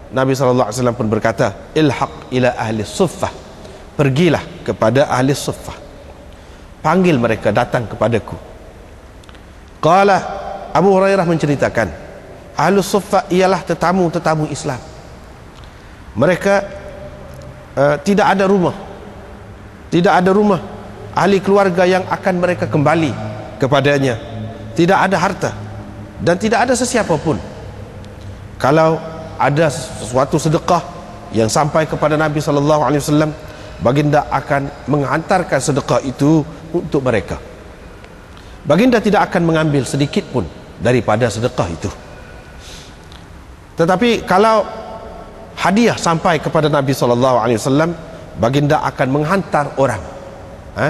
Nabi SAW pun berkata, ilhaq ila ahli suffah, pergilah kepada ahli suffah, panggil mereka datang kepadaku. Qala, Abu Hurairah menceritakan, ahli suffah ialah tetamu-tetamu Islam. Mereka tidak ada rumah ahli keluarga yang akan mereka kembali kepadanya, tidak ada harta dan tidak ada sesiapa pun. Kalau ada sesuatu sedekah yang sampai kepada Nabi SAW, baginda akan menghantarkan sedekah itu untuk mereka. Baginda tidak akan mengambil sedikit pun daripada sedekah itu. Tetapi kalau hadiah sampai kepada Nabi SAW, baginda akan menghantar orang,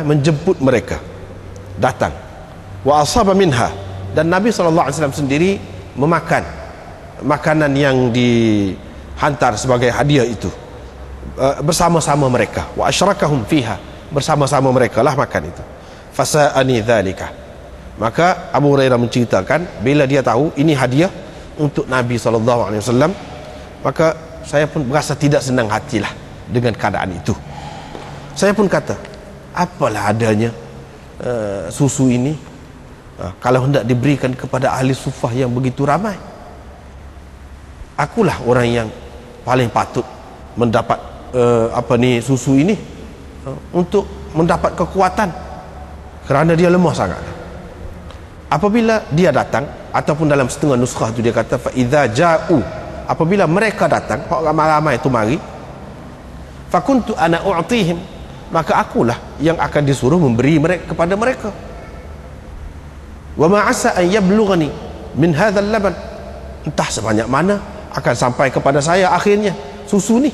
menjemput mereka datang. Wa asaba minha, dan Nabi SAW sendiri memakan makanan yang dihantar sebagai hadiah itu bersama-sama mereka. Wa asyrakahum fiha, bersama-sama mereka lah makan itu. Fasa'ani dzalika, maka Abu Hurairah menceritakan, bila dia tahu ini hadiah untuk Nabi SAW, maka saya pun merasa tidak senang hatilah dengan keadaan itu. Saya pun kata, apalah adanya susu ini kalau hendak diberikan kepada ahli suffah yang begitu ramai. Akulah orang yang paling patut mendapat susu ini untuk mendapat kekuatan, kerana dia lemah sangat. Apabila dia datang, ataupun dalam setengah nuskhah itu dia kata, fa idza ja'u, apabila mereka datang, ramai-ramai itu mari, fakuntu ana u'tihim, maka akulah yang akan disuruh memberi mereka kepada mereka. Wa ma asa an yablughani min hadzal laban, entah sebanyak mana akan sampai kepada saya akhirnya susu ni.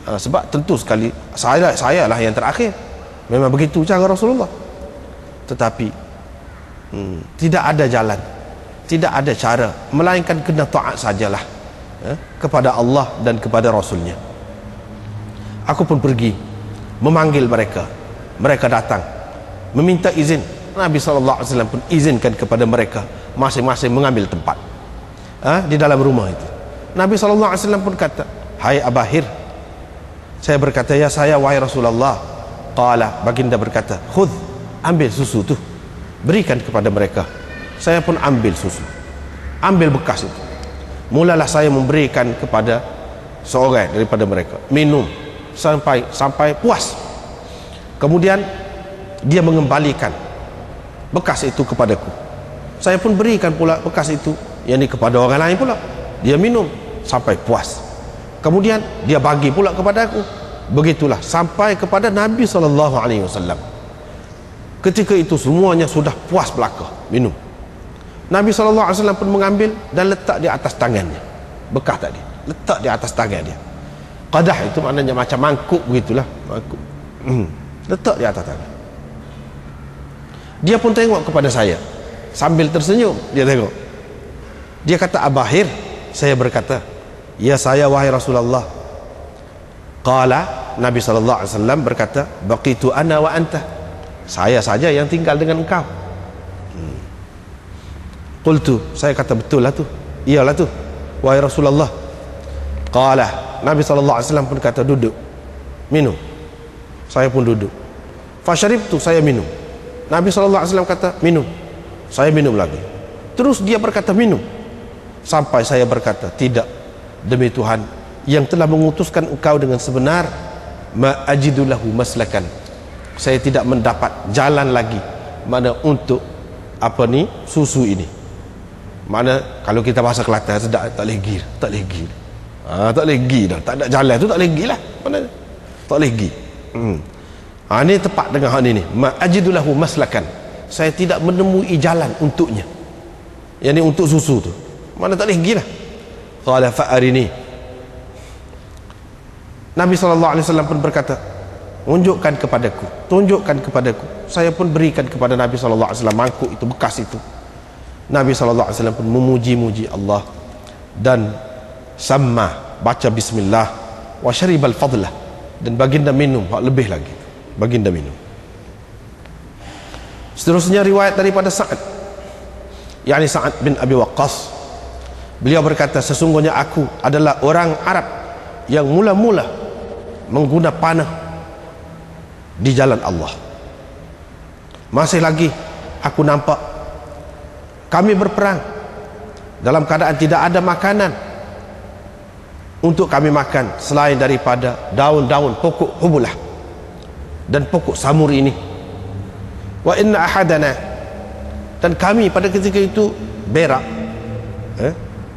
Sebab tentu sekali saya lah yang terakhir. Memang begitu cara Rasulullah. Tetapi tidak ada jalan, tidak ada cara, melainkan kena taat sajalah kepada Allah dan kepada Rasulnya. Aku pun pergi memanggil mereka. Mereka datang meminta izin. Nabi SAW pun izinkan kepada mereka masing-masing mengambil tempat di dalam rumah itu. Nabi SAW pun kata, hai Abahir. Saya berkata, ya saya wahai Rasulullah. Qala, baginda berkata, khudh, ambil susu tu, berikan kepada mereka. Saya pun ambil susu, ambil bekas itu. Mulalah saya memberikan kepada seorang daripada mereka, minum sampai puas. Kemudian dia mengembalikan bekas itu kepadaku. Saya pun berikan pula bekas itu yang kepada orang lain pula. Dia minum sampai puas. Kemudian dia bagi pula kepada aku. Begitulah sampai kepada Nabi SAW. Ketika itu semuanya sudah puas belaka minum. Nabi SAW pun mengambil dan letak di atas tangannya bekas tadi, letak di atas tangan dia. Qadah itu maknanya macam mangkuk begitulah, mangkuk. Letak di atas tangan. Dia pun tengok kepada saya sambil tersenyum. Dia tengok, dia kata, Abahir. Saya berkata, ya saya wahai Rasulullah. Qala, Nabi SAW berkata, baqitu ana wa anta, saya saja yang tinggal dengan engkau. Qultu, saya kata, betul lah tu, iyalah tu wahai Rasulullah. Qala, Nabi SAW pun kata, duduk, minum. Saya pun duduk. Fasyaribtu, saya minum. Nabi SAW kata, minum. Saya minum lagi. Terus dia berkata, minum. Sampai saya berkata, tidak, demi Tuhan yang telah mengutuskan engkau dengan sebenar, ma ajidu lahu maslakan, saya tidak mendapat jalan lagi mana untuk susu ini. Mana kalau kita bahasa Kelantan, tak legi tak legi dah, tak ada jalan tu, tak legi lah, mana tak legi. Ini tepat dengan hal ini, ma ajidu lahu maslakan, saya tidak menemui jalan untuknya, yang ini untuk susu tu, mana tak legi lah. Qala fa'arini, Nabi SAW pun berkata, tunjukkan kepadaku. Saya pun berikan kepada Nabi SAW mangkuk itu, bekas itu. Nabi SAW pun memuji-muji Allah dan sama, baca bismillah, wa syaribal fadlah, dan baginda minum lebih lagi, baginda minum. Seterusnya riwayat daripada Sa'ad, yakni Sa'ad bin Abi Waqqas. Beliau berkata, sesungguhnya aku adalah orang Arab yang mula-mula mengguna panah di jalan Allah. Masih lagi aku nampak kami berperang dalam keadaan tidak ada makanan untuk kami makan selain daripada daun-daun pokok hubulah dan pokok samur ini. Wa inna ahadana, dan kami pada ketika itu berak,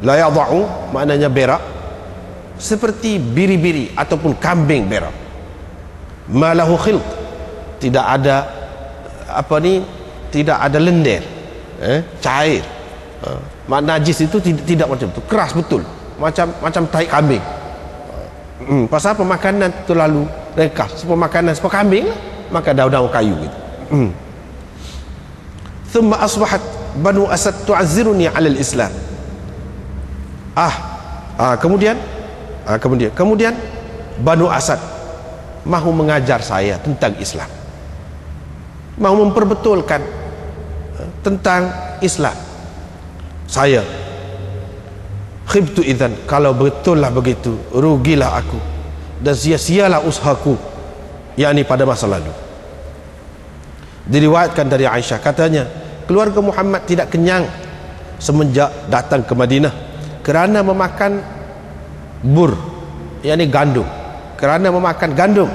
la yada'u maknanya berak, seperti biri-biri ataupun kambing berak. Ma lahu khilt, tidak ada tidak ada lendir, cair. Mak najis itu tidak macam itu, keras betul, macam tahi kambing. Pasal apa? Makanan terlalu ringkas, makanan seperti kambing, maka daun-daun kayu gitu. Thumma asbahat Banu Asad tu'azziruni 'ala al-Islam. Kemudian Banu Asad mahu mengajar saya tentang Islam, mahu memperbetulkan tentang Islam. Saya khibtu idzan, kalau betullah begitu, rugilah aku dan sia-sialah usahaku, yakni pada masa lalu. Diriwayatkan dari Aisyah, katanya keluarga Muhammad tidak kenyang semenjak datang ke Madinah kerana memakan bur, yakni gandum, kerana memakan gandum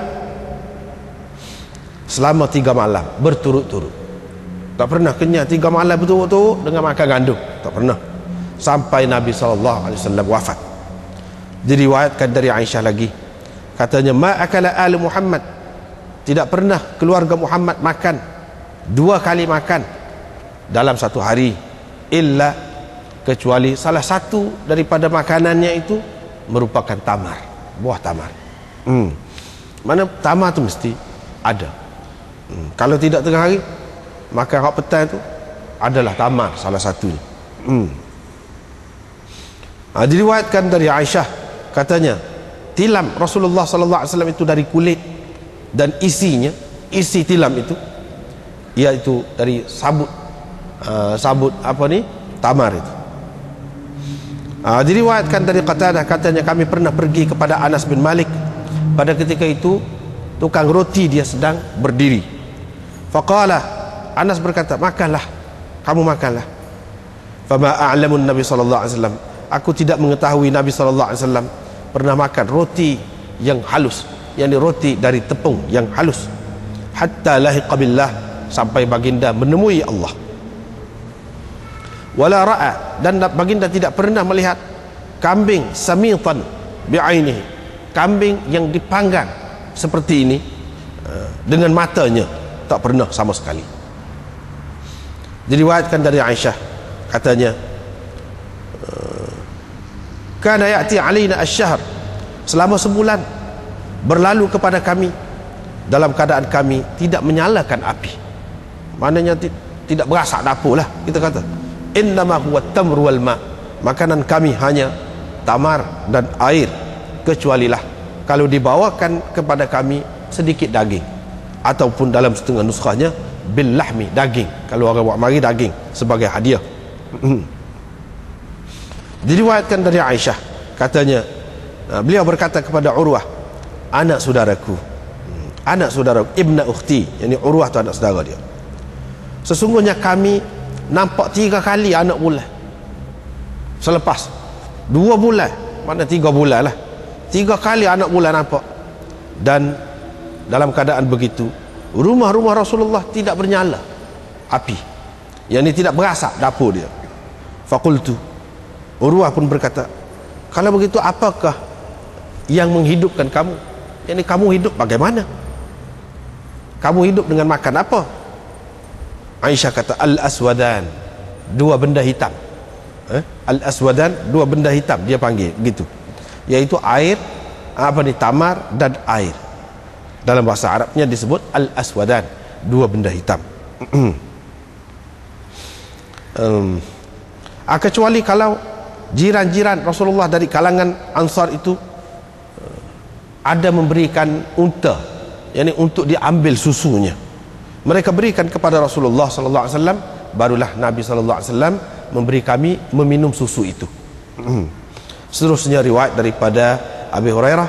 selama 3 malam berturut-turut. Tak pernah kenyang 3 malam berturut-turut dengan makan gandum, tak pernah, sampai Nabi SAW wafat. Diriwayatkan dari Aisyah lagi, katanya ma akala al Muhammad, tidak pernah keluarga Muhammad makan 2 kali makan dalam satu hari, illa, kecuali salah satu daripada makanannya itu merupakan tamar, buah tamar. Mana tamar tu mesti ada. Kalau tidak tengah hari, maka hak petang tu adalah tamar salah satunya. Diriwayatkan dari Aisyah, katanya tilam Rasulullah sallallahu alaihi wasallam itu dari kulit, dan isi tilam itu iaitu dari sabut tamar itu. Diriwayatkan dari Qatadah, katanya kami pernah pergi kepada Anas bin Malik. Pada ketika itu tukang roti dia sedang berdiri. Faqala, Anas berkata, makanlah, kamu makanlah. Fama a'lamun Nabi sallallahu alaihi wasallam, aku tidak mengetahui Nabi sallallahu alaihi wasallam pernah makan roti yang halus, yakni roti dari tepung yang halus, hatta lahiqa billah, sampai baginda menemui Allah. Wala ra'a, dan baginda tidak pernah melihat kambing samitan bi'ainihi, kambing yang dipanggang seperti ini dengan matanya, tak pernah sama sekali. Diriwayatkan dari Aisyah, katanya kana ya'ti alaina asy-syahr, selama sebulan berlalu kepada kami dalam keadaan kami tidak menyalakan api, maknanya tidak berasak dapur lah, kita kata. Innama huwa tamru wal ma, makanan kami hanya tamar dan air, kecualilah kalau dibawakan kepada kami sedikit daging, ataupun dalam setengah nuskhahnya bil lahmi, daging, kalau orang buat mari daging sebagai hadiah. Diriwayatkan dari Aisyah, katanya beliau berkata kepada Urwah, anak saudaraku, ibna ukhti, yakni Urwah tu anak saudara dia, sesungguhnya kami nampak 3 kali anak bulan selepas 2 bulan, mana 3 bulan lah, 3 kali anak bulan nampak. Dan dalam keadaan begitu rumah-rumah Rasulullah tidak bernyala api, yakni tidak berasak dapur dia. Faqultu, Urwah pun berkata, kalau begitu apakah yang menghidupkan kamu, yakni kamu hidup bagaimana, kamu hidup dengan makan apa? Aisyah kata, al-aswadan, 2 benda hitam. Al-aswadan, 2 benda hitam dia panggil begitu, yaitu air, tamar dan air. Dalam bahasa Arabnya disebut al-aswadan, 2 benda hitam. Kecuali kalau jiran-jiran Rasulullah dari kalangan Ansar itu ada memberikan unta, yakni untuk diambil susunya, mereka berikan kepada Rasulullah sallallahu alaihi wasallam, barulah Nabi sallallahu alaihi wasallam memberi kami meminum susu itu. Seterusnya riwayat daripada Abi Hurairah